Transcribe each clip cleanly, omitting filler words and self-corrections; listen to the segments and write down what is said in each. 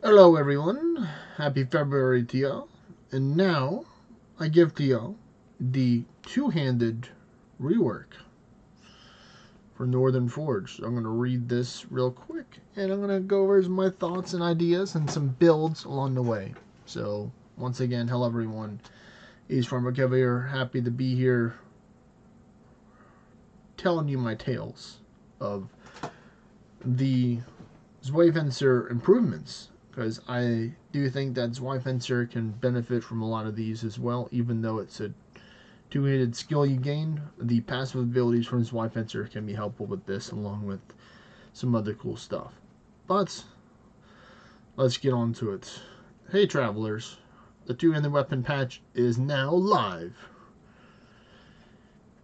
Hello everyone, happy February to y'all, and now I give to y'all the two-handed rework for Northern Forge. So I'm going to read this real quick, and I'm going to go over my thoughts and ideas and some builds along the way. So once again, hello everyone, Ace Farmer Kev here, happy to be here telling you my tales of the Zweifenser improvements, because I do think that Zweifenser can benefit from a lot of these as well, even though it's a two-handed skill you gain. The passive abilities from Zweifenser can be helpful with this, along with some other cool stuff. But let's get on to it. Hey travelers, the two-handed weapon patch is now live.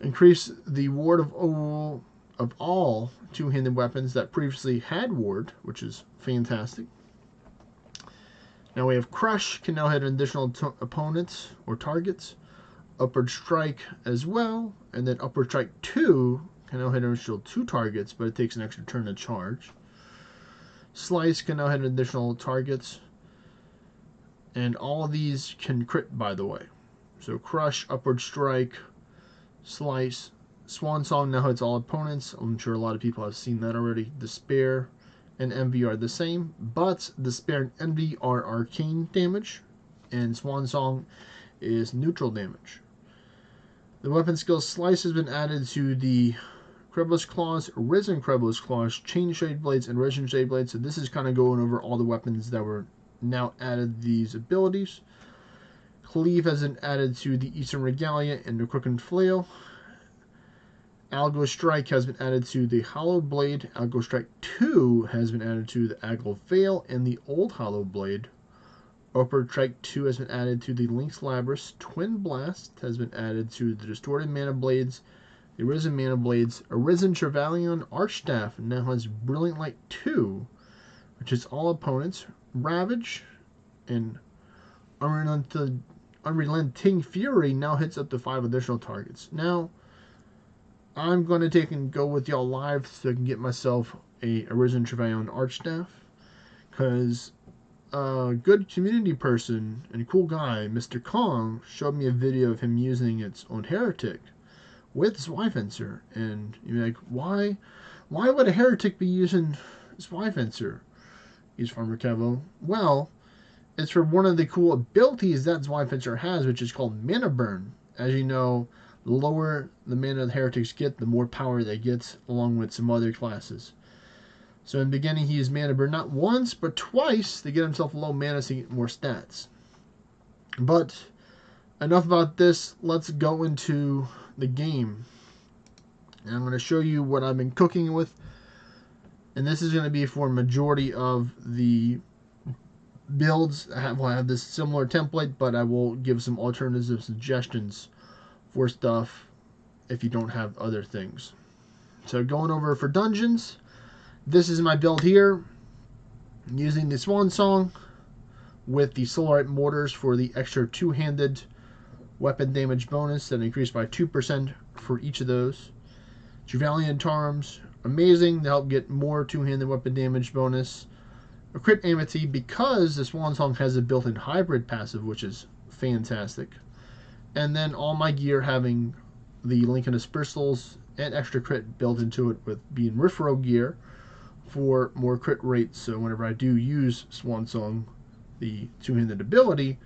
Increase the ward of all two-handed weapons that previously had ward, which is fantastic. Now we have Crush, can now hit additional opponents or targets. Upward Strike as well, and then Upward Strike 2 can now hit an additional 2 targets, but it takes an extra turn to charge. Slice can now hit additional targets, and all of these can crit, by the way. So Crush, Upward Strike, Slice, Swan Song now hits all opponents. I'm sure a lot of people have seen that already. Despair and Envy are the same, but Despair and Envy are arcane damage, and Swan Song is neutral damage. The weapon skill Slice has been added to the Crevice Claws, Risen Crevice Claws, Chain Shade Blades, and Risen Shade Blades. So this is kind of going over all the weapons that were now added these abilities. Cleave has been added to the Eastern Regalia and the Crooked Flail. Algo Strike has been added to the Hollow Blade. Algo Strike 2 has been added to the Algo Veil and the Old Hollow Blade. Upward Strike 2 has been added to the Lynx Labrys. Twin Blast has been added to the Distorted Mana Blades, the Arisen Mana Blades. Arisen Trevelyan Archstaff now has Brilliant Light 2, which is all opponents. Ravage and Unrelenting Fury now hits up to 5 additional targets. Now, I'm going to take and go with y'all live so I can get myself a Arisen Trevelyan Archstaff, because a good community person and cool guy, Mr. Kong, showed me a video of him using it on Heretic with Zweifenser, and you're like, why would a Heretic be using Zweifenser? He's Farmer Kevo. Well, it's for one of the cool abilities that Zweifenser has, which is called Mana Burn. As you know, the lower the mana the Heretics get, the more power they get, along with some other classes. So in the beginning, he used Mana Burn not once, but twice to get himself low mana so he can get more stats. But enough about this. Let's go into the game. And I'm going to show you what I've been cooking with. And this is going to be for a majority of the builds. I have this similar template, but I will give some alternative suggestions for stuff if you don't have other things. So going over for dungeons. This is my build here, using the Swan Song with the Solarite Mortars for the extra two-handed weapon damage bonus that increased by 2% for each of those. Trevelyan Charms, amazing to help get more two-handed weapon damage bonus. A Crit Amity, because the Swan Song has a built-in hybrid passive, which is fantastic. And then all my gear having the Lincoln Dispersals and extra crit built into it with being Riffro gear for more crit rates. So whenever I do use Swan Song, the two-handed ability,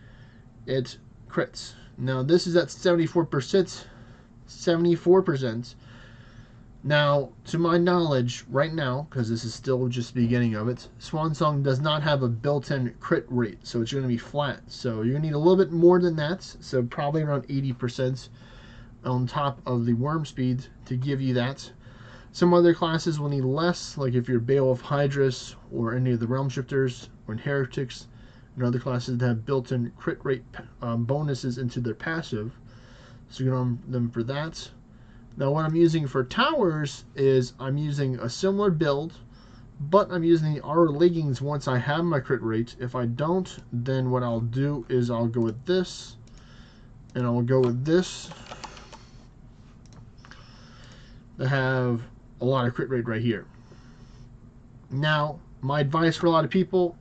it crits. Now this is at 74%. 74%. Now, to my knowledge, right now, because this is still just the beginning of it, Swan Song does not have a built-in crit rate, so it's going to be flat. So you're going to need a little bit more than that, so probably around 80% on top of the worm speed to give you that. Some other classes will need less, like if you're Beowulf Hydrus or any of the Realm Shifters or Heretics, and other classes that have built-in crit rate bonuses into their passive. So you're going to them for that. Now what I'm using for towers is I'm using a similar build, but I'm using the Aura Leggings once I have my crit rate. If I don't, then what I'll do is I'll go with this, and I'll go with this to have a lot of crit rate right here. Now, my advice for a lot of people,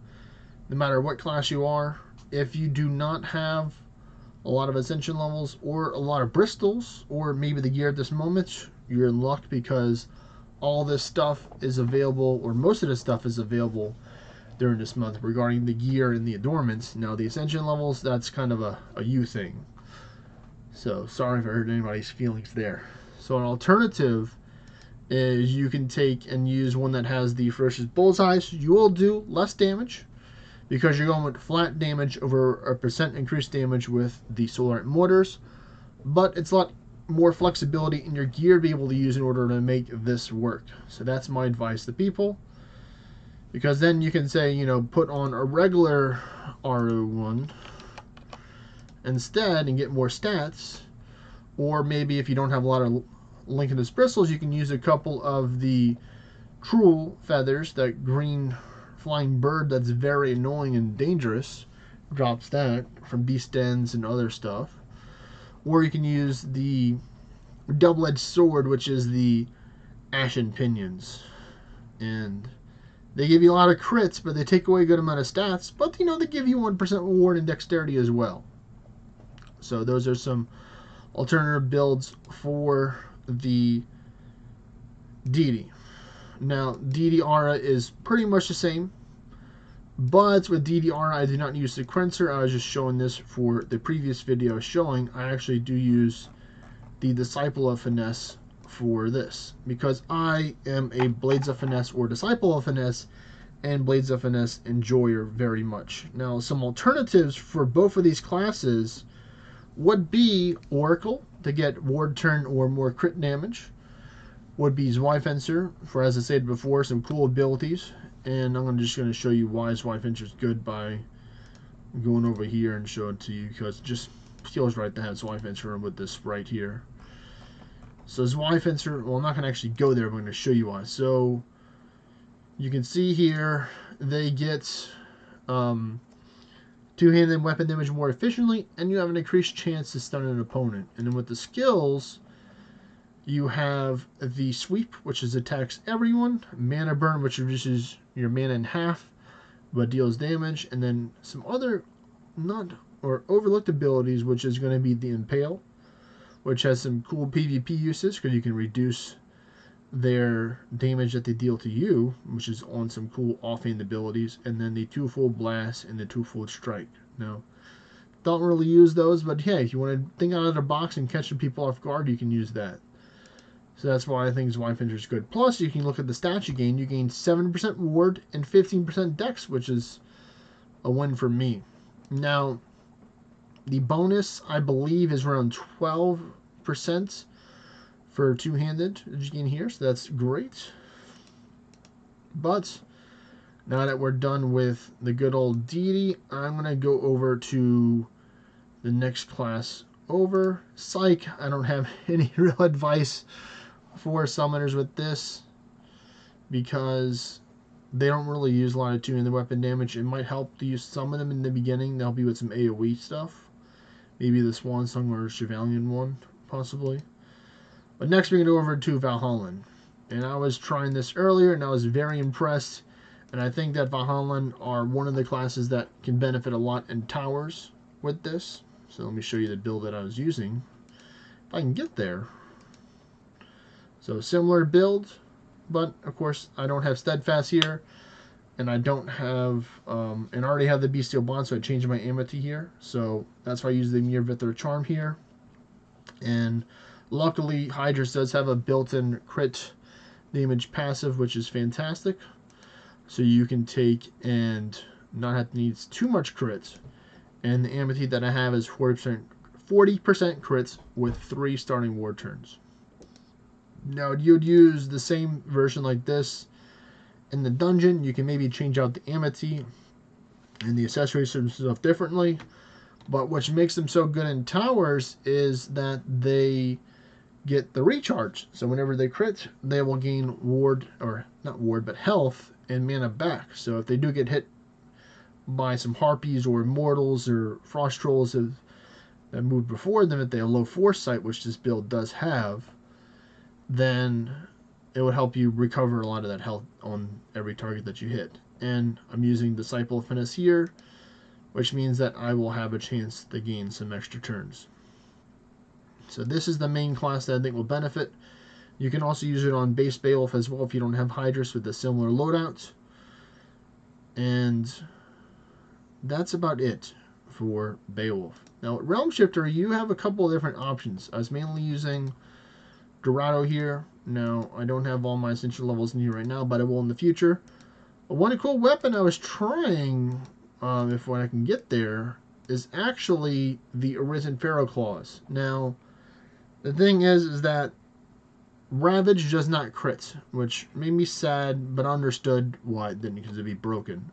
no matter what class you are. If you do not have a lot of ascension levels or a lot of Bristols, or maybe the gear at this moment, you're in luck because all this stuff is available, or most of this stuff is available during this month regarding the gear and the adornments. Now the ascension levels, that's kind of a you thing. So sorry if I hurt anybody's feelings there. So an alternative is you can take and use one that has the ferocious bullseyes. You will do less damage because you're going with flat damage over a % increased damage with the solar mortars, but it's a lot more flexibility in your gear to be able to use in order to make this work. So that's my advice to people, because then you can say, you know, put on a regular RO1 instead and get more stats. Or maybe if you don't have a lot of Lincoln's bristles, you can use a couple of the cruel feathers, that green flying bird that's very annoying and dangerous, drops that from beast dens and other stuff. Or you can use the double-edged sword, which is the ashen pinions, and they give you a lot of crits, but they take away a good amount of stats, but you know, they give you 1% reward in dexterity as well. So those are some alternative builds for the deity. Now deity aura is pretty much the same, but with deity aura I do not use the sequencer. I was just showing this for the previous video showing. I actually do use the Disciple of Finesse for this, because I am a Blades of Finesse or Disciple of Finesse and Blades of Finesse enjoyer very much. Now some alternatives for both of these classes would be Oracle to get ward turn or more crit damage, would be Zweifencer for, as I said before, some cool abilities, and I'm just going to show you why Zweifencer is good by going over here and show it to you, because it just feels right to have Zweifencer with this right here. So Zweifencer, well, I'm not going to actually go there, but I'm going to show you why. So you can see here they get two-handed weapon damage more efficiently, and you have an increased chance to stun an opponent. And then with the skills, you have the Sweep, which is attacks everyone, Mana Burn, which reduces your mana in half but deals damage, and then some other not or overlooked abilities, which is going to be the Impale, which has some cool PvP uses because you can reduce their damage that they deal to you, which is on some cool offhand abilities, and then the Twofold Blast and the Twofold Strike. Now, don't really use those, but hey, if you want to think out of the box and catch some people off guard, you can use that. So that's why I think Zweifencer is good. Plus, you can look at the stats you gain. You gain 7% ward and 15% dex, which is a win for me. Now, the bonus, I believe, is around 12% for two-handed that you gain here, so that's great. But now that we're done with the good old deity, I'm going to go over to the next class over. Psych, I don't have any real advice for summoners with this, because they don't really use a lot of two-handed weapon damage. It might help to use some of them in the beginning to help you with some AoE stuff. Maybe the Swan Song or Chevalian one, possibly. But next we're going to go over to Valhallan. And I was trying this earlier and I was very impressed. And I think that Valhallan are one of the classes that can benefit a lot in towers with this. So let me show you the build that I was using, if I can get there. So similar build, but of course I don't have Steadfast here. And I don't have, and I already have the Bestial Bond, so I changed my Amity here. So that's why I use the Mir Vithar Charm here. And luckily, Hydrus does have a built-in crit damage passive, which is fantastic. So you can take and not have to need too much crits. And the Amity that I have is 40% crits with 3 starting war turns. Now, you'd use the same version like this in the dungeon. You can maybe change out the Amity and the accessories and stuff differently. But what makes them so good in towers is that they get the recharge. So whenever they crit, they will gain ward, or not ward, but health and mana back. So if they do get hit by some harpies or immortals or frost trolls that moved before them, if they have low foresight, which this build does have, then it would help you recover a lot of that health on every target that you hit. and I'm using Disciple of Finesse here, which means that I will have a chance to gain some extra turns. So this is the main class that I think will benefit. You can also use it on base Beowulf as well if you don't have Hydrus with a similar loadout. And that's about it for Beowulf. Now, at Realm Shifter, you have a couple of different options. I was mainly using Dorado here. Now, I don't have all my essential levels in here right now, but I will in the future. One cool weapon I was trying, if I can get there, is actually the Arisen Pharaoh Claws. Now, the thing is that Ravage does not crit, which made me sad, but I understood why it didn't, because it'd be broken.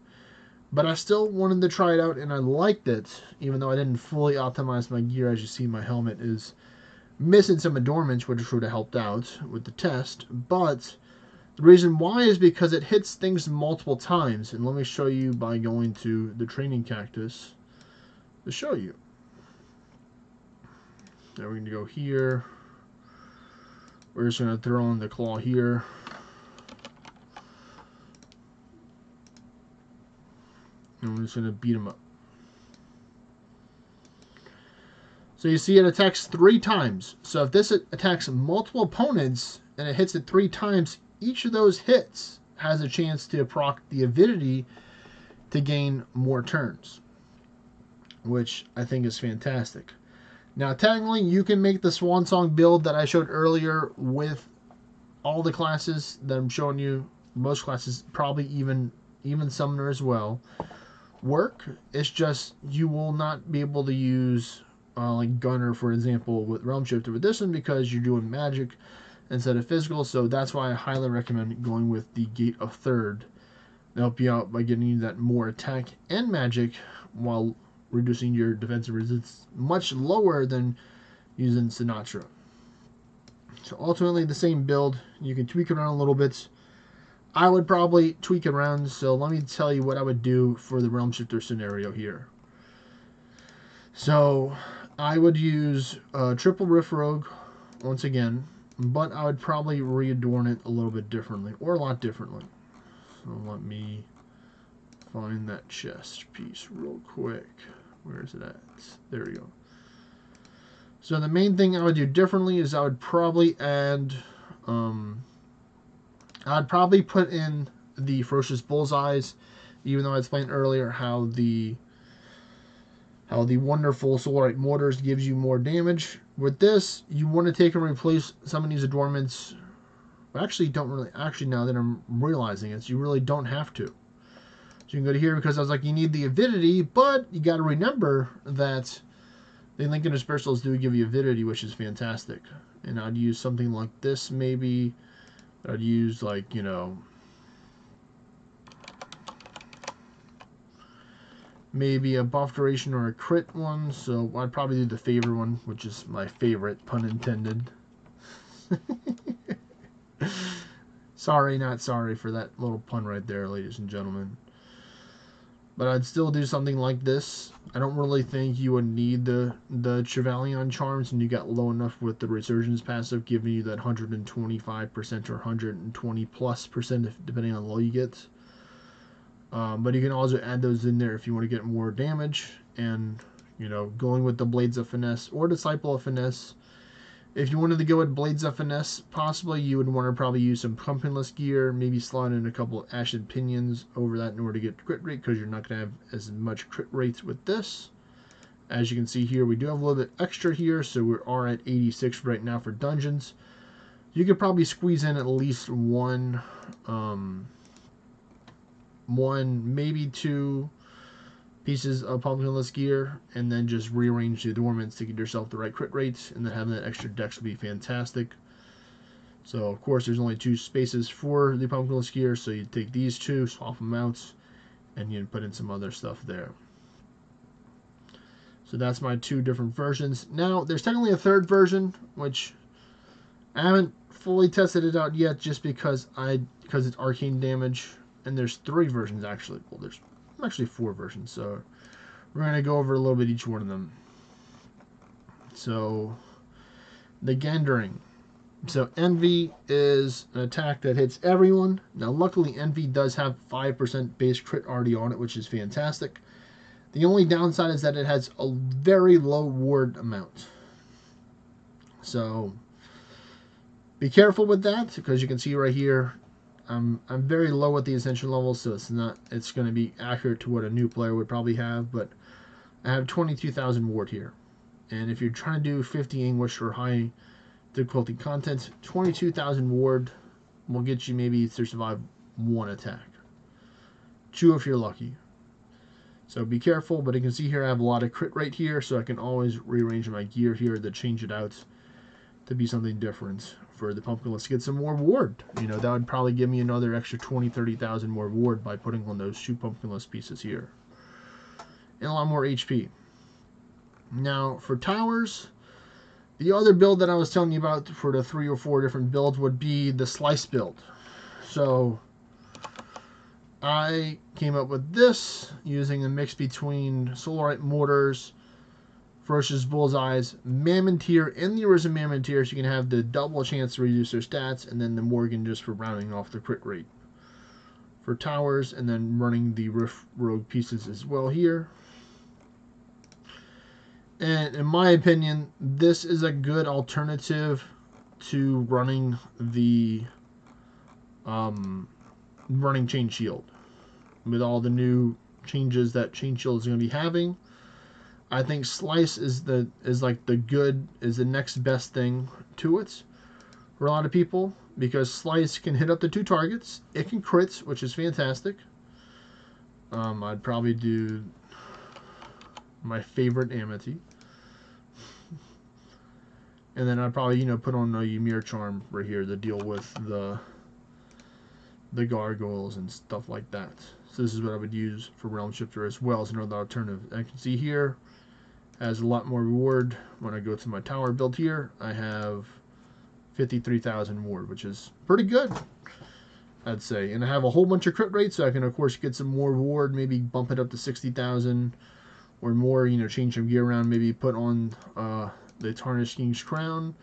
But I still wanted to try it out, and I liked it, even though I didn't fully optimize my gear. As you see, my helmet is missing some adornments, which would have helped out with the test. But the reason why is because it hits things multiple times. And let me show you by going to the training cactus to show you. Now we're going to go here. We're just going to throw in the claw here. And we're just going to beat him up. So you see it attacks 3 times. So if this attacks multiple opponents and it hits it 3 times, each of those hits has a chance to proc the avidity to gain more turns, which I think is fantastic. Now, technically, you can make the Swan Song build that I showed earlier with all the classes that I'm showing you, most classes, probably even Summoner as well, work. It's just you will not be able to use like Gunner, for example, with Realm Shifter with this one because you're doing magic instead of physical. So that's why I highly recommend going with the Gate of Third to help you out by getting you that more attack and magic while reducing your defensive resistance much lower than using Sinatra. So ultimately the same build. You can tweak it around a little bit. I would probably tweak it around, so let me tell you what I would do for the Realm Shifter scenario here. So I would use triple Riff Rogue once again, but I would probably readorn it a little bit differently, or a lot differently. So let me find that chest piece real quick. Where is it at? There we go. So the main thing I would do differently is I would probably add, I'd probably put in the Ferocious Bullseyes, even though I explained earlier how the wonderful Solarite Mortars gives you more damage. With this, you want to take and replace some of these adornments. Actually, now that I'm realizing it, you really don't have to. So you can go to here because I was like, you need the avidity, but you got to remember that the Lincoln Dispersals do give you avidity, which is fantastic. And I'd use something like this maybe. I'd use like, you know, maybe a buff duration or a crit one. So I'd probably do the favor one, which is my favorite, pun intended. Sorry, not sorry for that little pun right there, ladies and gentlemen. But I'd still do something like this. I don't really think you would need the Trevelyan charms, and you got low enough with the Resurgence passive, giving you that 125% or 120+%, depending on how low you get. But you can also add those in there if you want to get more damage, and you know, going with the Blades of Finesse or Disciple of Finesse. If you wanted to go with Blades of Finesse, possibly you would want to probably use some Pumpkinless gear, maybe slide in a couple of Ashen Pinions over that in order to get crit rate, because you're not going to have as much crit rates with this. As you can see here, we do have a little bit extra here, so we are at 86 right now for dungeons. You could probably squeeze in at least one, maybe 2 pieces of Pumpkinless gear, and then just rearrange the adornments to get yourself the right crit rates, and then having that extra dex would be fantastic. So of course there's only 2 spaces for the Pumpkinless gear, so you take these 2, swap them out, and you put in some other stuff there. So that's my 2 different versions. Now there's technically a third version, which I haven't fully tested it out yet, just because it's arcane damage, and there's 3 versions actually. Well, there's actually 4 versions, so we're going to go over a little bit each one of them. So the Gandering. So Envy is an attack that hits everyone. Now, luckily, Envy does have 5% base crit already on it, which is fantastic. The only downside is that it has a very low ward amount. So be careful with that, because you can see right here, I'm very low at the ascension level, so it's going to be accurate to what a new player would probably have, but I have 22,000 ward here. And if you're trying to do 50 English or high difficulty content, 22,000 ward will get you maybe to survive one attack. 2 if you're lucky. So be careful, but you can see here I have a lot of crit rate here, so I can always rearrange my gear here to change it out to be something different for the pumpkinless to get some more ward. You know, that would probably give me another extra 30,000 more ward by putting on those 2 pumpkinless pieces here. And a lot more HP. Now, for towers, the other build that I was telling you about for the 3 or 4 different builds would be the slice build. So I came up with this using a mix between Solarite Mortars, Ferocious Bullseyes, Mammoteer, and the Arisen Mammoteer, so you can have the double chance to reduce their stats, and then the Morgan just for rounding off the crit rate. For towers, and then running the Rift Rogue pieces as well here. And in my opinion, this is a good alternative to running the running Chain Shield. With all the new changes that Chain Shield is going to be having, I think Slice is the next best thing to it for a lot of people, because Slice can hit up to 2 targets. It can crit, which is fantastic. I'd probably do my favorite Amity. And then I'd probably, put on a Ymir Charm right here to deal with the gargoyles and stuff like that. So this is what I would use for Realm Shifter as well as another alternative. I can see here has a lot more reward. When I go to my tower build here, I have 53,000 ward, which is pretty good, I'd say. And I have a whole bunch of crit rates, so I can of course get some more ward, maybe bump it up to 60,000 or more, change some gear around, maybe put on the Tarnished King's Crown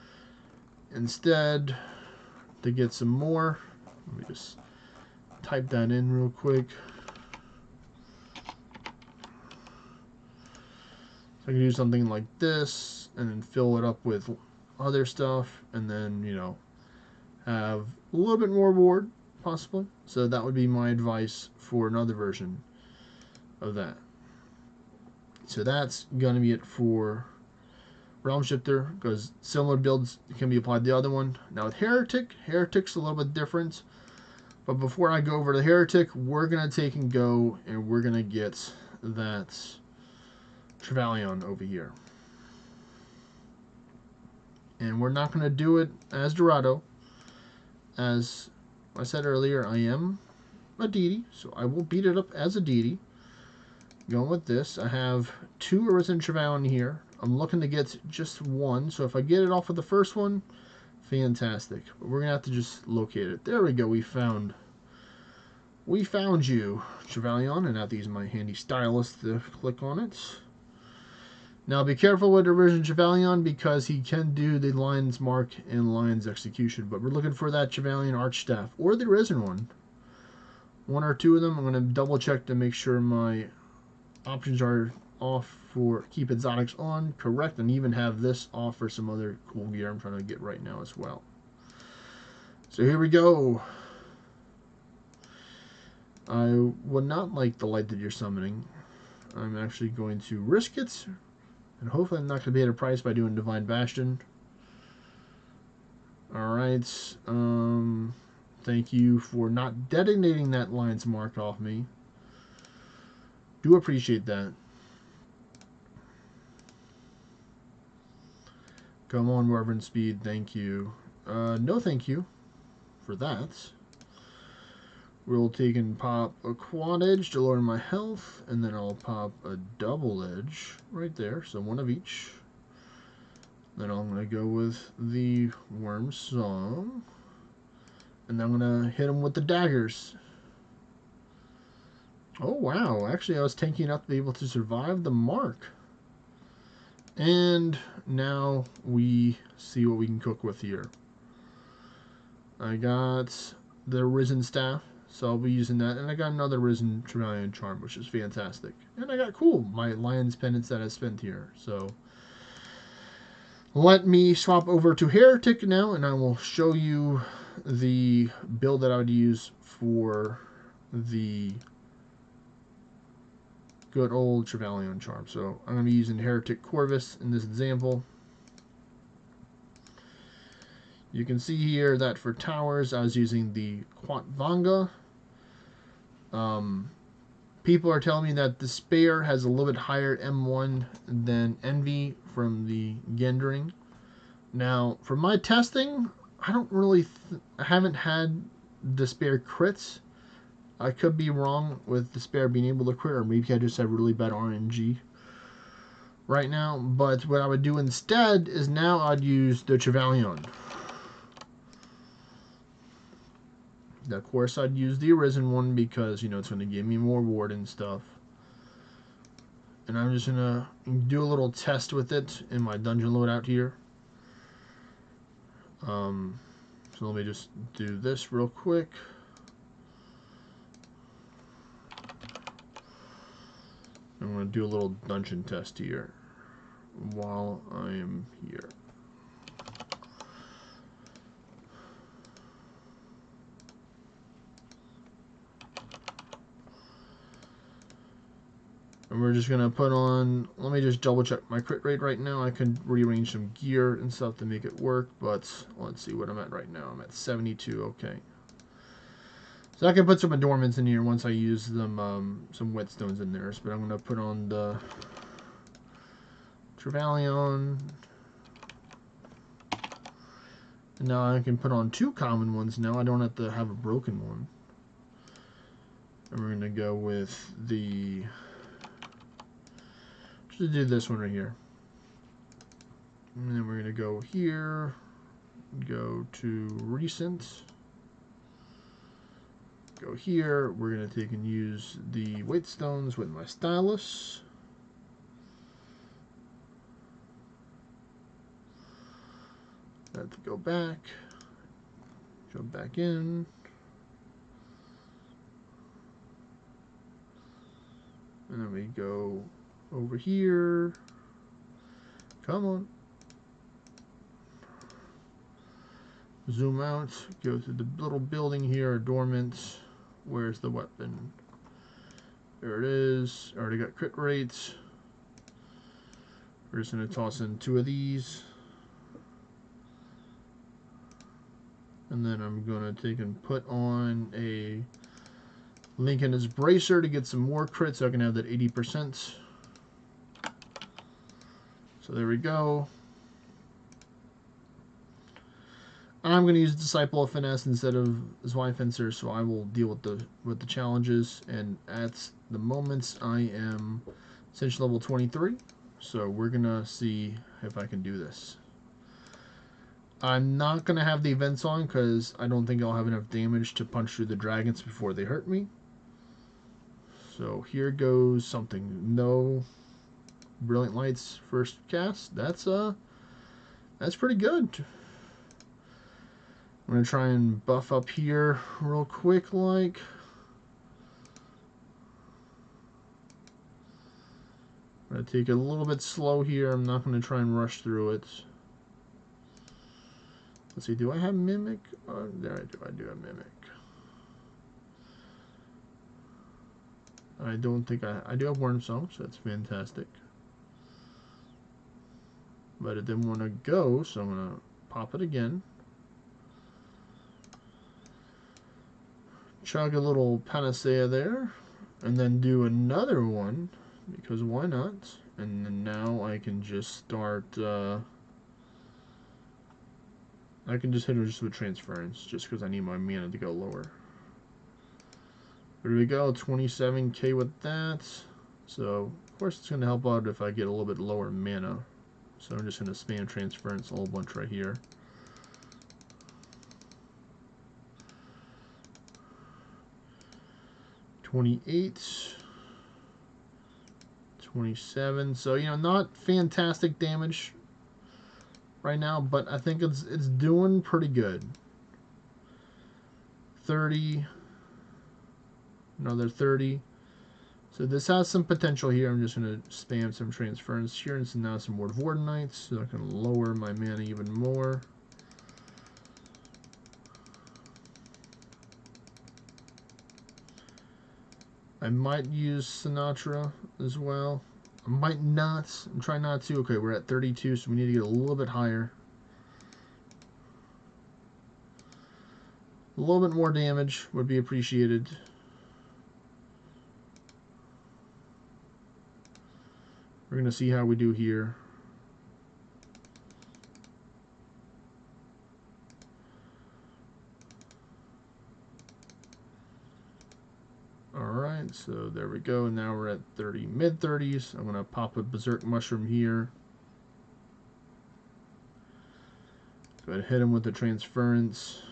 instead to get some more. Let me just type that in real quick. So I can do something like this and then fill it up with other stuff, and then, have a little bit more ward possibly. So that would be my advice for another version of that. So that's going to be it for Realm Shifter, because similar builds can be applied to the other one. Now with Heretic's a little bit different. But before I go over to Heretic, we're going to take and go and we're going to get that Trevelyan over here. And we're not going to do it as Dorado. As I said earlier, I am a deity, so I will beat it up as a deity. Going with this, I have 2 Arisen Trevelyan here. I'm looking to get just 1, so if I get it off of the first one, fantastic. But we're going to have to just locate it. There we go, we found you, Trevelyan, and I have to use my handy stylus to click on it. Now be careful with Arisen Trevelyan, because he can do the Lion's Mark and Lion's Execution, but we're looking for that Trevelyan Archstaff, or the Arisen one. 1 or 2 of them. I'm going to double check to make sure my options are off for keep exotics on, correct, and even have this off for some other cool gear I'm trying to get right now as well. So here we go. I would not like the light that you're summoning. I'm actually going to risk it, and hopefully I'm not going to be at a price by doing Divine Bastion. Alright, thank you for not detonating that Lion's Mark off me. Do appreciate that. Come on, Reverend Speed, thank you. No thank you for that. We'll take and pop a quad edge to lower my health, and then I'll pop a double edge right there, so 1 of each. Then I'm going to go with the Worm Song, and then I'm going to hit him with the daggers. Oh wow, actually I was tanky enough to be able to survive the mark. And now we see what we can cook with here. I got the Risen Staff, so I'll be using that. And I got another Risen Trevelyan Charm, which is fantastic. And I got my Lion's Pendants that I spent here. So let me swap over to Heretic now, and I will show you the build that I would use for the good old Trevelyan Charm. So I'm going to be using Heretic Corvus in this example. You can see here that for towers, I was using the Quatvanga. People are telling me that Despair has a little bit higher M1 than Envy from the Gendering. Now, for my testing, I don't really, I haven't had Despair crits. I could be wrong with Despair being able to crit, or maybe I just have really bad RNG right now. But what I would do instead is now I'd use the Trevelyan. Of course, I'd use the Arisen one because, you know, it's going to give me more ward and stuff. And I'm just going to do a little test with it in my dungeon loadout here. So let me just do this real quick. I'm going to do a little dungeon test here while I am here. And we're just going to put on, let me just double check my crit rate right now. I can rearrange some gear and stuff to make it work, but let's see what I'm at right now. I'm at 72, okay. So I can put some adornments in here once I use them, some whetstones in there. But I'm going to put on the Trevelyan. And now I can put on 2 common ones now. I don't have to have a broken one. And we're going to go with the... Just do this one right here. And then we're going to go here. Go to Recent. Go here. We're going to take and use the Whetstones with my Stylus. Have to go back. Jump back in. And then we go over here. Come on. Zoom out. Go to the little building here. Adornments. Where's the weapon? There it is. Already got crit rates. We're just going to toss in 2 of these. And then I'm going to take and put on a Lincoln's Bracer to get some more crits so I can have that 80%. So there we go. I'm going to use Disciple of Finesse instead of Zweifelfencer, so I will deal with the challenges. And at the moment, I am Cinch level 23. So we're going to see if I can do this. I'm not going to have the events on because I don't think I'll have enough damage to punch through the dragons before they hurt me. So here goes something. No Brilliant Lights first cast. That's pretty good. I'm going to try and buff up here real quick like. I'm going to take it a little bit slow here. I'm not going to try and rush through it. Let's see, do I have Mimic? There I do. I do have Mimic. I don't think I do have Worm Song, so that's fantastic. But it didn't want to go, so I'm going to pop it again. Chug a little Panacea there, and then do another one, because why not? And then now I can just start, I can just hit it just with Transference, just because I need my mana to go lower. There we go, 27k with that. So, of course it's going to help out if I get a little bit lower mana. So I'm just going to spam Transference a whole bunch right here. $28, 27. So, you know, not fantastic damage right now, but I think it's doing pretty good. 30. Another 30. So this has some potential here. I'm just going to spam some transference here. And so now some more Vordenites. So I can lower my mana even more. I might use Sinatra as well. I might not. I'm trying not to. Okay, we're at 32, so we need to get a little bit higher. A little bit more damage would be appreciated. We're going to see how we do here. Alright, so there we go. Now we're at 30, mid-30s. I'm going to pop a Berserk Mushroom here. Go ahead and hit him with the transference.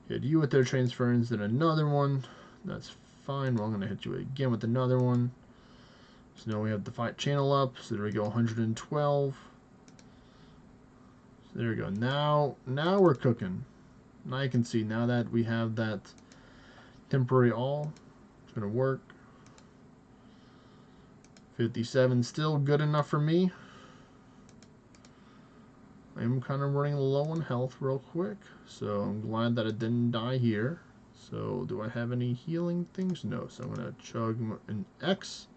Hit you with their transference, then another one. That's fine. Well, I'm going to hit you again with another one. So now we have the fight channel up. So there we go, 112. So there we go. Now we're cooking. Now you can see, now that we have that temporary all, it's going to work. 57, still good enough for me. I'm kind of running low on health real quick, so I'm glad that it didn't die here. So do I have any healing things? No, so I'm going to chug an X.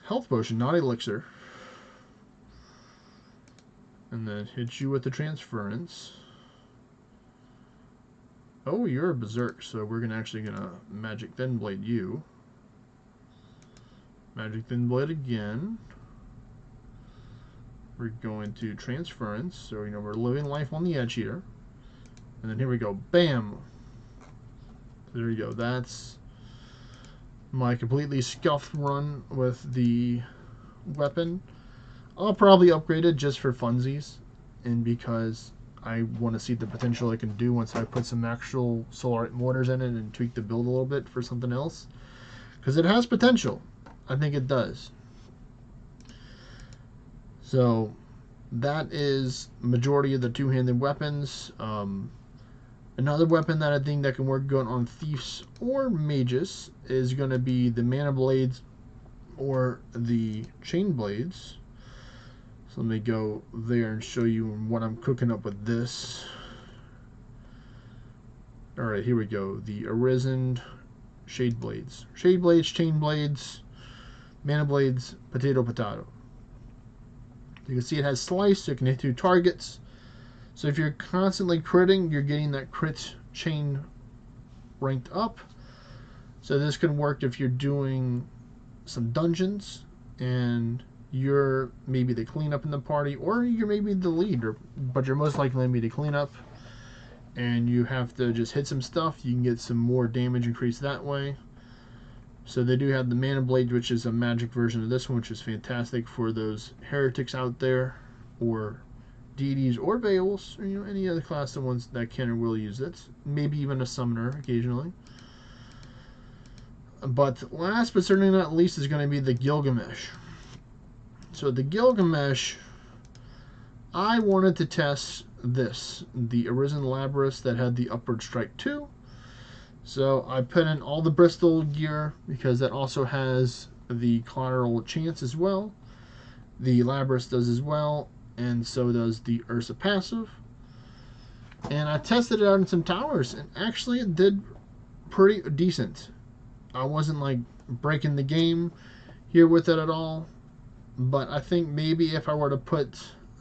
Health potion, not elixir. And then hit you with the transference. Oh, you're a berserk, so we're actually gonna magic thin blade you. Magic thin blade again. We're going to transference, so you know we're living life on the edge here. And then here we go, bam. There you go. That's my completely scuffed run with the weapon. I'll probably upgrade it just for funsies, and because I want to see the potential I can do once I put some actual solarite mortars in it and tweak the build a little bit for something else. Because it has potential. I think it does. So that is majority of the two-handed weapons. Another weapon that I think that can work good on thieves or mages is going to be the mana blades or the chain blades. So let me go there and show you what I'm cooking up with this. Alright, here we go. The Arisen Shade Blades. Shade Blades, Chain Blades, Mana Blades, Potato. You can see it has Slice, so it can hit 2 targets. So if you're constantly critting, you're getting that crit chain ranked up. So this can work if you're doing some dungeons and you're maybe the cleanup in the party, or you're maybe the leader, but you're most likely going to be the cleanup, and you have to just hit some stuff. You can get some more damage increase that way. So they do have the Mana Blade, which is a magic version of this one, which is fantastic for those heretics out there, or deities, or Baals, or any other class of ones that can or will use it. Maybe even a summoner occasionally. But last but certainly not least is going to be the Gilgamesh. So the Gilgamesh, I wanted to test this, the Arisen Labrys that had the Upward Strike 2. So I put in all the Bristol gear because that also has the collateral chance as well. The Labrys does as well, and so does the Ursa passive. And I tested it out in some towers, and actually it did pretty decent. I wasn't like breaking the game here with it at all. But I think maybe if I were to put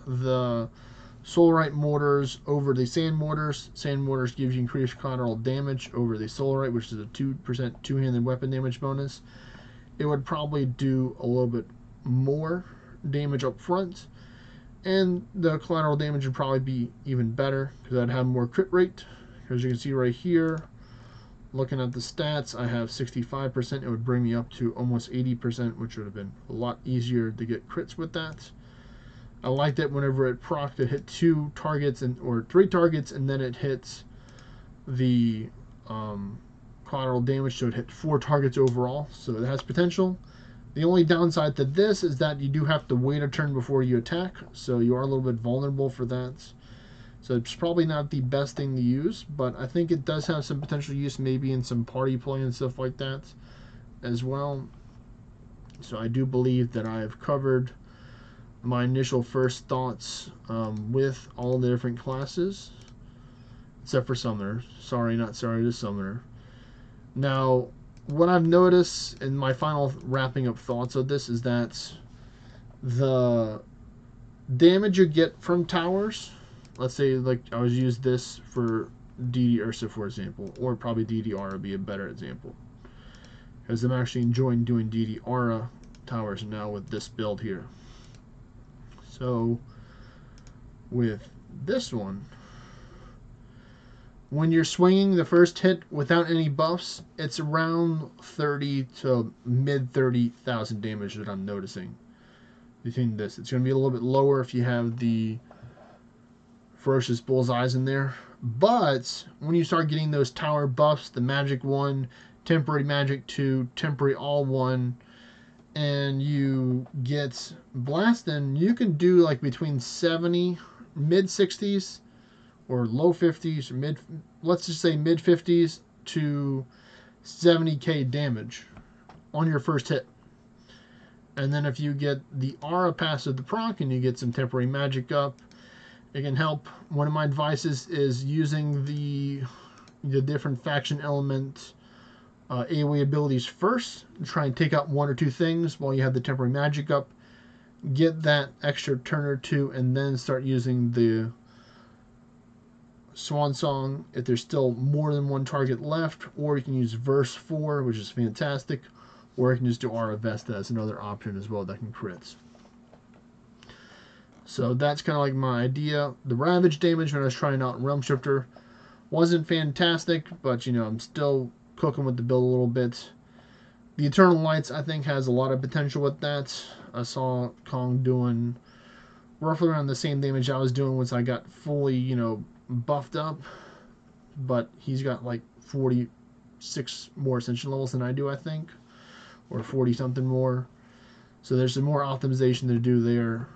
the Solarite mortars over the Sand mortars gives you increased collateral damage over the Solarite, which is a 2% two-handed weapon damage bonus. It would probably do a little bit more damage up front, and the collateral damage would probably be even better because I'd have more crit rate. As you can see right here, looking at the stats, I have 65%. It would bring me up to almost 80%, which would have been a lot easier to get crits with that. I liked it whenever it procced, it hit 2 targets or 3 targets, and then it hits the collateral damage, so it hit 4 targets overall. So it has potential. The only downside to this is that you do have to wait a turn before you attack, so you are a little bit vulnerable for that. So it's probably not the best thing to use, but I think it does have some potential use maybe in some party play and stuff like that as well. So I do believe that I have covered my initial first thoughts with all the different classes, except for Summoner. Sorry, not sorry to Summoner. Now, what I've noticed in my final wrapping up thoughts of this is that the damage you get from towers, let's say like I was use this for DD Ursa for example, or probably DD Aura would be a better example, because I'm actually enjoying doing DD Aura towers now with this build here. So with this one, when you're swinging the first hit without any buffs, it's around 30 to mid 30,000 damage that I'm noticing between this. It's going to be a little bit lower if you have the Ferocious Bullseyes in there. But when you start getting those tower buffs, the Magic 1, Temporary Magic 2, Temporary All 1, and you get Blastin', you can do like between 70, mid 60s, or low 50s, or let's just say mid 50s to 70k damage on your first hit. And then if you get the Aura pass of the proc and you get some temporary magic up, it can help. One of my advices is using the different faction element AoE abilities first. Try and take out one or two things while you have the temporary magic up. Get that extra turn or two, and then start using the Swan Song if there's still more than one target left, or you can use Verse 4, which is fantastic, or you can just do Aura Vesta as another option as well that can crits. So that's kind of like my idea. The Ravage damage when I was trying out Realm Shifter wasn't fantastic, but I'm still cooking with the build a little bit. The Eternal Lights I think has a lot of potential with that. I saw Kong doing roughly around the same damage I was doing once I got fully, buffed up, but he's got like 46 more Ascension levels than I do, I think, or 40 something more. So there's some more optimization to do there.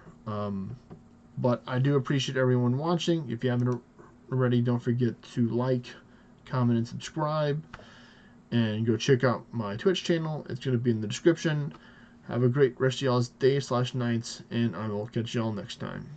But I do appreciate everyone watching. If you haven't already, don't forget to like, comment, and subscribe. And go check out my Twitch channel. It's going to be in the description. Have a great rest of y'all's day/nights, and I will catch y'all next time.